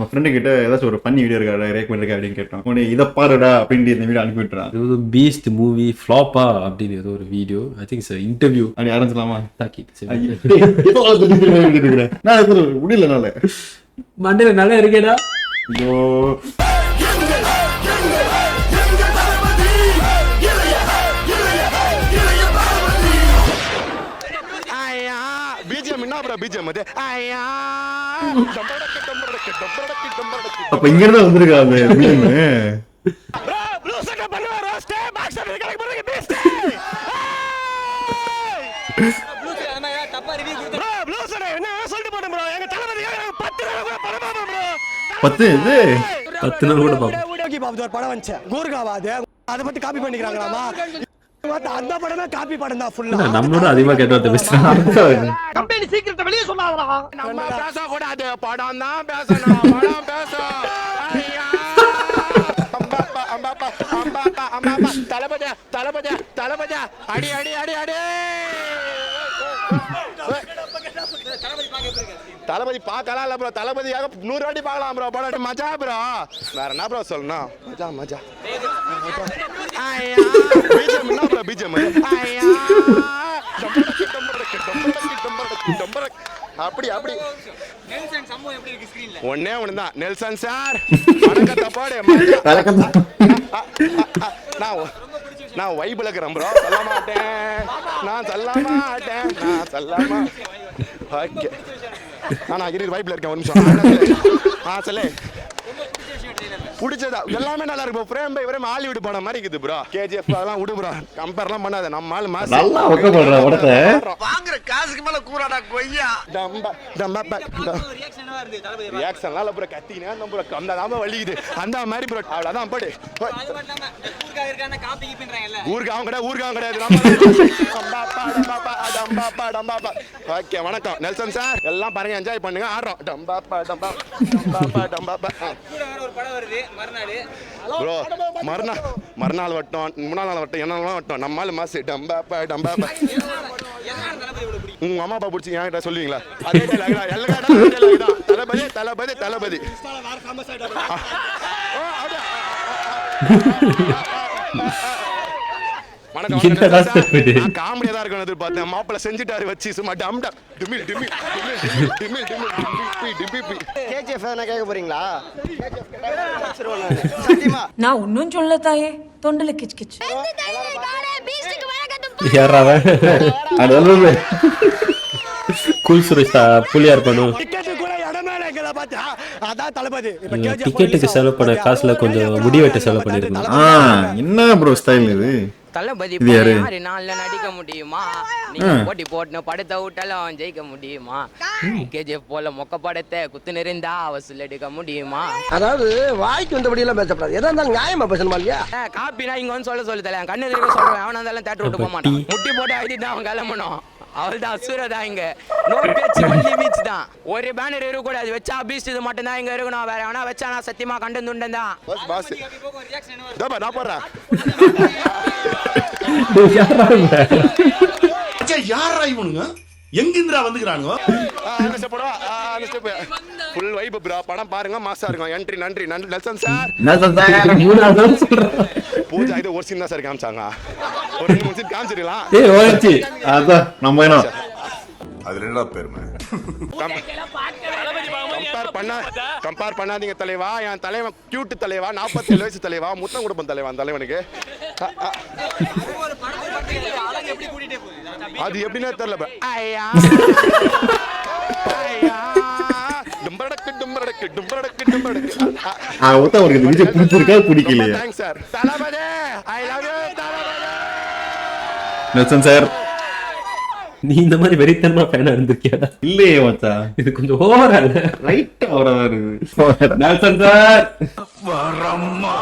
நம்ம ஃப்ரெண்டு கிட்ட ஏதாச்சும் ஒரு ஃபன்னி வீடியோ இருக்கா ரேக் பண்ணிருக்கா அப்படின்னு கேட்டோம். உடனே இதை பாருடா அப்படின்ட்டு இந்த வீடியோ அனுப்பி விட்டுறான். இது பீஸ்ட் மூவி ஃப்ளாப்பா அப்படின்னு ஏதோ ஒரு video, I think sir interview அப்படி ஆரம்பிச்சலாமா? தாக்கி நான் முடியலனால மண்டையில நல்லா இருக்கேடா. ஐயோ அப்ப இங்க இருந்தா வந்திருக்கா அந்த பத்து இது 10 நாள் கூட பாப்போம். படம் வந்துச்சு கூர்காவாது, அதை பத்தி காப்பி பண்ணிக்கிறாங்களாமா? அந்த படமே காப்பி படம் தான் ஃபுல்லா. நம்மளோட அதிகமா கேட்டவர்த்த பேசுறாங்க. கம்பெனி சீக்கிரத்தை வெளியே சொல்லாதடா. நம்ம பேச கூடாது, படம் தான் பேசணும், படம் பேச. தளபதி தளபதி தளபதி அடி அடி அடி அடி. தளபதி பார்க்கலாம் இல்ல ப்ரோ, தளபதியாக 100 வாட்டி பார்க்கலாம் ப்ரோ. படம் மஜா ப்ரோ. வேற என்ன ப்ரோ சொல்லணும்? மஜா மஜா. பிஜிஎம் என்ன ப்ரோ பிஜிஎம்? அப்படி அப்படி ஒன்னே ஒண்ணுதான். நெல்சன் சார் வணக்கத்தை போடு. நான் வைபிள் இருக்கிறேன் ப்ரோ. சொல்ல மாட்டேன், நான் சொல்ல மாட்டேன், நான் சொல்லாமா. ஓகே நான் இரு வைபிள் இருக்கேன். ஒரு நிமிஷம். சொல்லு பிடிச்சதா எல்லாமே நல்லா இருக்கு. ஃப்ரேம் பை ஃப்ரேம் ஹாலிவுட் படம் மாதிரி இருக்குது ப்ரோ. கேஜிஎஃப் அதெல்லாம் விடு ப்ரோ, கம்பேர்லாம் பண்ணாத. நம்ம ஆளு மாஸ் நல்லா ஒக்க பண்ற படத்தை வாங்குற காசுக்கு மேல கூறாடா கொய்யா. டம்ப டம்ப ரியாக்ஷன்லாம் இல்ல ப்ரோ, கத்தினா நம்ம அந்த நாம வலிக்குது அந்த மாதிரி ப்ரோ. அவ்வளவுதான் போடு. ஊர்கா இருக்கான காப்பி பண்றாங்கல, ஊர்காவும் கிடையாது, ஊர்காவும் கிடையாது. டம்பா டம்பா டம்பா டம்பா. ஓகே வணக்கம் நெல்சன் சார், எல்லாம் பாருங்க என்ஜாய் பண்ணுங்க, ஆடுறோம். டம்பா டம்பா டம்பா டம்பா. ஒரு படம் வருது ப்ரோ, மறுநாள் வட்டம், 3 நாள் வட்டம், என்ன வட்டம், நம்மால மாசு. டம்பா டம்பா. உங்க அம்மா அப்பா பிடிச்சி என்கிட்ட சொல்லுவீங்களா? அதே தளபதி தளபதி தளபதி. காமெடியா தான் இருக்கும் பார்த்தேன். மாப்பிள்ள செஞ்சுட்டாரு வச்சு சும்மா டம் டம் டிமில் டிமில் டிமில் டிமில் டிமில். கேஜிஎஃப் என்ன கேட்க போறீங்களா? நான் ஒன்னும் சொல்ல தாயே, தொண்டல கிச் கிச். யாராவே கூல் சுரேஷ் புலியார் பண்ணும். டிக்கெட்டுக்கு செலவு பண்ண காசுல கொஞ்சம் முடிவெட்ட செலவு பண்ணிருக்கோம். என்ன ப்ரோ ஸ்டைல் இது? தளபதி 6 நாள்ல நடிக்க முடியுமா? நீங்க போட்டி போட்டு படத்தை விட்டாலும் ஜெயிக்க முடியுமா? கேஜிஎஃப் போல மொக்க படத்தை குத்து நெறிந்தா வசூல் எடுக்க முடியுமா? அதாவது வாய்க்கு வந்தபடி எல்லாம் பேசப்படாது, எதா இருந்தாலும் நியாயமா பேசணுமா இல்லையா? காப்பினா இங்க வந்து சொல்ல தல கண்ணு எதிர்க்க சொல்றேன். அவனா இருந்தாலும் தேட்டர் விட்டு போக மாட்டான். முட்டி போட்டு அழுதிட்டு அவன் கிளம்பணும். அவள்தான் அசுரதான் இங்க. நோ பேச்சு வள்ளி பீச் தான். ஒரு பேனர் இருக்கக்கூடாது, வச்சா பீச் இது மட்டும் தான் இங்க இருக்கணும். வேற எவனா வச்சா நான் சத்தியமா கண்டு துண்டன் தான். நான் போடுறேன். யாரா இவனுங்க? எங்கிந்திரா வந்துக்கிறானுங்க? Full vibe bro. படம் பாருங்க, மாசா இருக்கும். என்ட்ரி நன்றி நன்றி நெல்சன் சார். பூஜா இது ஒரு சீன் தான் சார் காமிச்சாங்க. ஒரு 2 சீன் காமிச்சிடலாம். ஏய் ஓச்சி அதான் நம்ம என்ன அதுல என்ன பெருமை? கம்பேர் பண்ணாதீங்க தலைவா. என் தலைவன் கியூட் தலைவா, 47 வயசு தலைவா, முத்தம் கொடுப்பன் தலைவா அந்த தலைவனுக்கு. அது எப்படின்னா தெரியல. ஐயா ஐயா டும்படக்கு டும்படக்கு டும்படக்கு டும்படக்கு. அவருக்கு இந்த வீடியோ பிடிச்சிருக்கா பிடிக்கலையா? Thanks sir. Thalapathy I love you Thalapathy. Nelson sir, நீ இந்த மாதிரி வெறித்தனமா ஃபேனா இருந்திருக்கியா? இல்லையே மச்சான், இது கொஞ்சம் ஓவரா இல்ல? ரைட் ஓவரா இருக்கு. Nelson sir வரம்மா